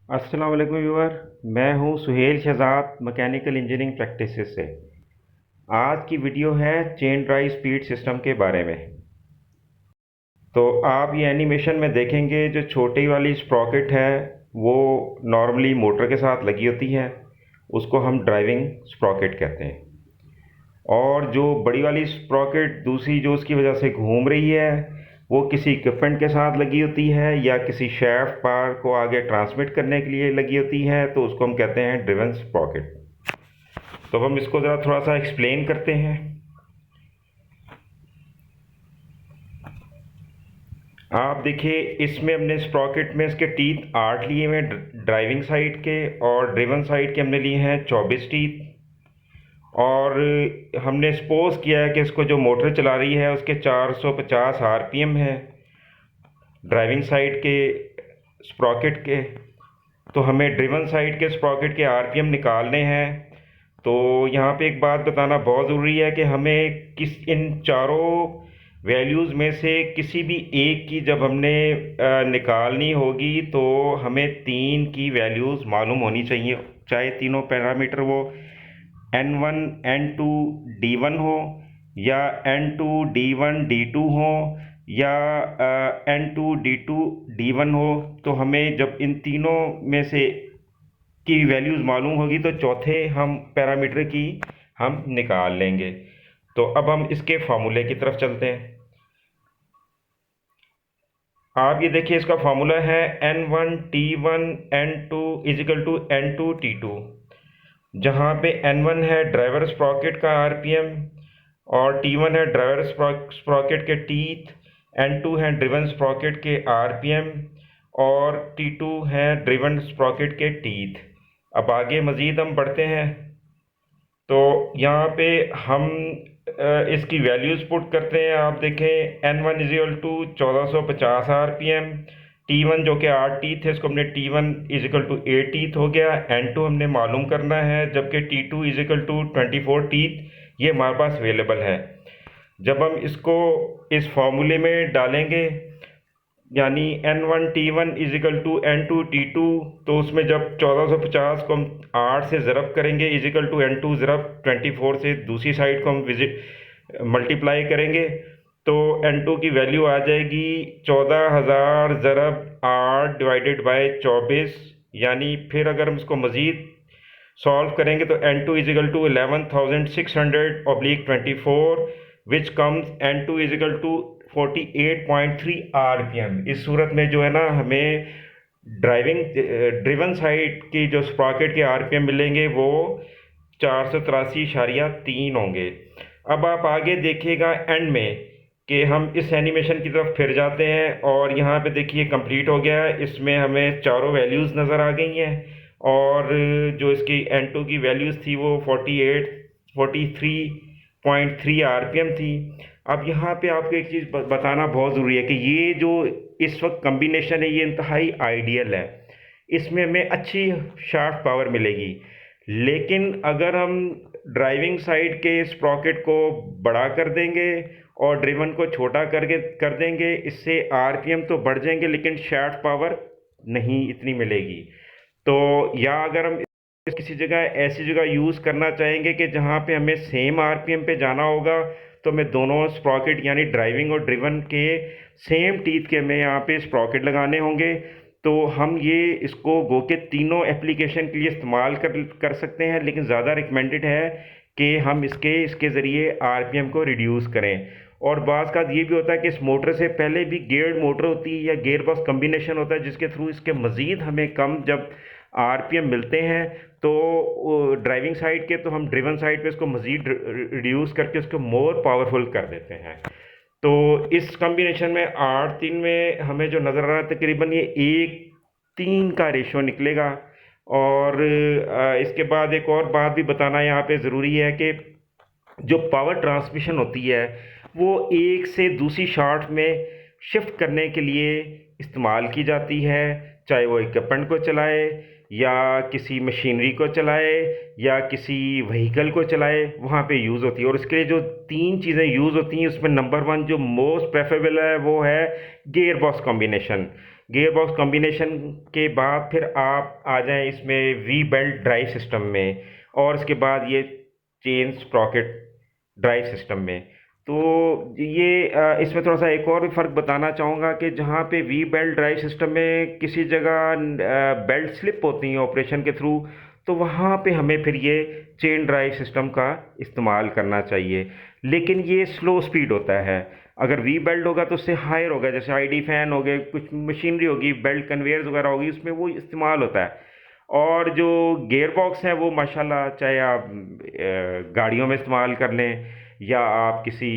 अस्सलाम वालेकुम व्यूअर। मैं हूं Suhel Shahzad mechanical engineering practices से। आज की वीडियो है चेन ड्राइव स्पीड सिस्टम के बारे में। तो आप ये एनिमेशन में देखेंगे जो छोटी वाली स्प्रॉकेट है वो नॉर्मली मोटर के साथ लगी होती है, उसको हम ड्राइविंग स्प्रॉकेट कहते हैं। और जो बड़ी वाली स्प्रॉकेट दूसरी जो उसकी वजह से घूम रही है वो किसी इक्विपमेंट के साथ लगी होती है या किसी शैफ्ट पार को आगे ट्रांसमिट करने के लिए लगी होती है, तो उसको हम कहते हैं ड्रिवन स्प्रॉकेट। तो हम इसको ज़रा थोड़ा सा एक्सप्लेन करते हैं। आप देखिए इसमें हमने स्प्रॉकेट में इसके टीथ 8 लिए हुए हैं ड्राइविंग साइड के, और ड्रिवन साइड के हमने लिए हैं 24 टीथ। और हमने सपोज किया है कि इसको जो मोटर चला रही है उसके 450 आरपीएम है ड्राइविंग साइड के स्प्रॉकेट के। तो हमें ड्रिवन साइड के स्प्रॉकेट के आरपीएम निकालने हैं। तो यहाँ पे एक बात बताना बहुत ज़रूरी है कि हमें इन चारों वैल्यूज़ में से किसी भी एक की जब हमने निकालनी होगी तो हमें तीन की वैल्यूज़ मालूम होनी चाहिए, चाहे तीनों पैरामीटर वो N1 N2 D1 हो या N2 D1 D2 हो या N2 D2 D1 हो। तो हमें जब इन तीनों में से की वैल्यूज़ मालूम होगी तो चौथे हम पैरामीटर की हम निकाल लेंगे। तो अब हम इसके फार्मूले की तरफ चलते हैं। आप ये देखिए इसका फार्मूला है N1 T1 N2 equal to N2 T2, जहाँ पे N1 है ड्राइवर स्प्रॉकेट का आरपीएम और T1 है ड्राइवर स्प्रॉकेट के टीथ, N2 है ड्रिवन स्प्रॉकेट के आरपीएम और T2 है ड्रिवन स्प्रॉकेट के टीथ। अब आगे मज़ीद हम बढ़ते हैं तो यहाँ पे हम इसकी वैल्यूज़ पुट करते हैं। आप देखें N1 is equal to 1450 RPM, T1 जो कि 8 टीथ है इसको हमने T1 इजिकल टू 8 टीथ हो गया, N2 हमने मालूम करना है, जबकि T2 इजिकल टू 24 टीथ ये हमारे पास अवेलेबल है। जब हम इसको इस फार्मूले में डालेंगे यानी N1 T1 is equal to N2 T2, तो उसमें जब 1450 को हम 8 से ज़रब करेंगे इजिकल टू N2 ज़रब 24 से दूसरी साइड को हम विजिट मल्टीप्लाई करेंगे तो N2 की वैल्यू आ जाएगी 14,000 ज़रब 8 डिवाइडेड बाय 24। यानी फिर अगर हम इसको मज़ीद सॉल्व करेंगे तो N2 equal to 11,600/24 which comes N2 equal to 48.3 RPM. इस सूरत में जो है ना हमें ड्रिवन साइड की जो स्प्रॉकेट के आरपीएम मिलेंगे वो 483.3 होंगे। अब आप आगे देखिएगा एंड में कि हम इस एनिमेशन की तरफ फिर जाते हैं और यहाँ पे देखिए कंप्लीट हो गया है। इसमें हमें चारों वैल्यूज़ नज़र आ गई हैं और जो इसकी N2 की वैल्यूज़ थी वो 43.3 आरपीएम थी। अब यहाँ पे आपको एक चीज़ बताना बहुत ज़रूरी है कि ये जो इस वक्त कम्बिनेशन है ये इंतहाई आइडियल है, इसमें हमें अच्छी शाफ्ट पावर मिलेगी। लेकिन अगर हम ड्राइविंग साइड के स्प्रॉकेट को बड़ा कर देंगे और ड्रिवन को छोटा करके कर देंगे, इससे आरपीएम तो बढ़ जाएंगे लेकिन शाफ्ट पावर नहीं इतनी मिलेगी। तो या अगर हम किसी जगह ऐसी जगह यूज़ करना चाहेंगे कि जहाँ पे हमें सेम आरपीएम पे जाना होगा तो हमें दोनों स्प्रॉकेट यानी ड्राइविंग और ड्रिवन के सेम टीथ के हमें यहाँ पे स्प्रॉकेट लगाने होंगे। तो हम ये इसको गो के तीनों एप्लीकेशन के लिए इस्तेमाल कर सकते हैं, लेकिन ज़्यादा रिकमेंडेड है कि हम इसके ज़रिए आरपीएम को रिड्यूस करें। और बाज़ का ये भी होता है कि इस मोटर से पहले भी गेयर्ड मोटर होती है या गेयर बॉक्स कम्बिनेशन होता है जिसके थ्रू इसके मज़ीद हमें कम जब आरपीएम मिलते हैं तो ड्राइविंग साइड के तो हम ड्रिवन साइड पे इसको मज़ीद रिड्यूस करके उसको मोर पावरफुल कर देते हैं। तो इस कॉम्बिनेशन में 8-3 में हमें जो नज़र आ रहा है तकरीबन ये 1:3 का रेशो निकलेगा। और इसके बाद एक और बात भी बताना यहाँ पे ज़रूरी है कि जो पावर ट्रांसमिशन होती है वो एक से दूसरी शाफ्ट में शिफ्ट करने के लिए इस्तेमाल की जाती है, चाहे वो इक्विपमेंट को चलाए या किसी मशीनरी को चलाए या किसी व्हीकल को चलाए, वहाँ पे यूज़ होती है। और इसके लिए जो तीन चीज़ें यूज़ होती हैं उसमें नंबर वन जो मोस्ट प्रेफरेबल है वो है gear box combination. Gear box combination के बाद फिर आप आ जाएं इसमें वी बेल्ट ड्राइव सिस्टम में, और इसके बाद ये चेन स्प्रॉकेट ड्राइव सिस्टम में। तो ये इसमें थोड़ा सा एक और भी फ़र्क बताना चाहूँगा कि जहाँ पे वी बेल्ट ड्राइव सिस्टम में किसी जगह बेल्ट स्लिप होती हैं ऑपरेशन के थ्रू, तो वहाँ पे हमें फिर ये चेन ड्राइव सिस्टम का इस्तेमाल करना चाहिए। लेकिन ये स्लो स्पीड होता है। अगर वी बेल्ट होगा तो उससे हायर होगा, जैसे आईडी फैन हो गए, कुछ मशीनरी होगी, बेल्ट कन्वेयर्स वगैरह होगी, उसमें वो इस्तेमाल होता है। और जो गियर बॉक्स हैं वो माशाल्लाह चाहे आप गाड़ियों में इस्तेमाल कर लें या आप किसी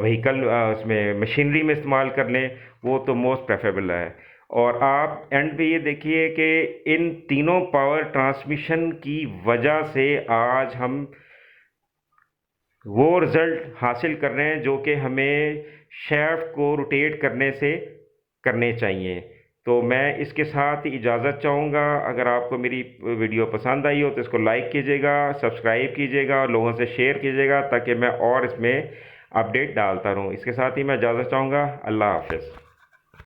व्हीकल उसमें मशीनरी में इस्तेमाल कर लें, वो तो मोस्ट प्रेफरेबल है। और आप एंड पे ये देखिए कि इन तीनों पावर ट्रांसमिशन की वजह से आज हम वो रिज़ल्ट हासिल कर रहे हैं जो कि हमें शैफ्ट को रोटेट करने से करने चाहिए। तो मैं इसके साथ ही इजाज़त चाहूँगा। अगर आपको मेरी वीडियो पसंद आई हो तो इसको लाइक कीजिएगा, सब्सक्राइब कीजिएगा और लोगों से शेयर कीजिएगा ताकि मैं और इसमें अपडेट डालता रहूँ। इसके साथ ही मैं इजाज़त चाहूँगा। अल्लाह हाफ़िज़।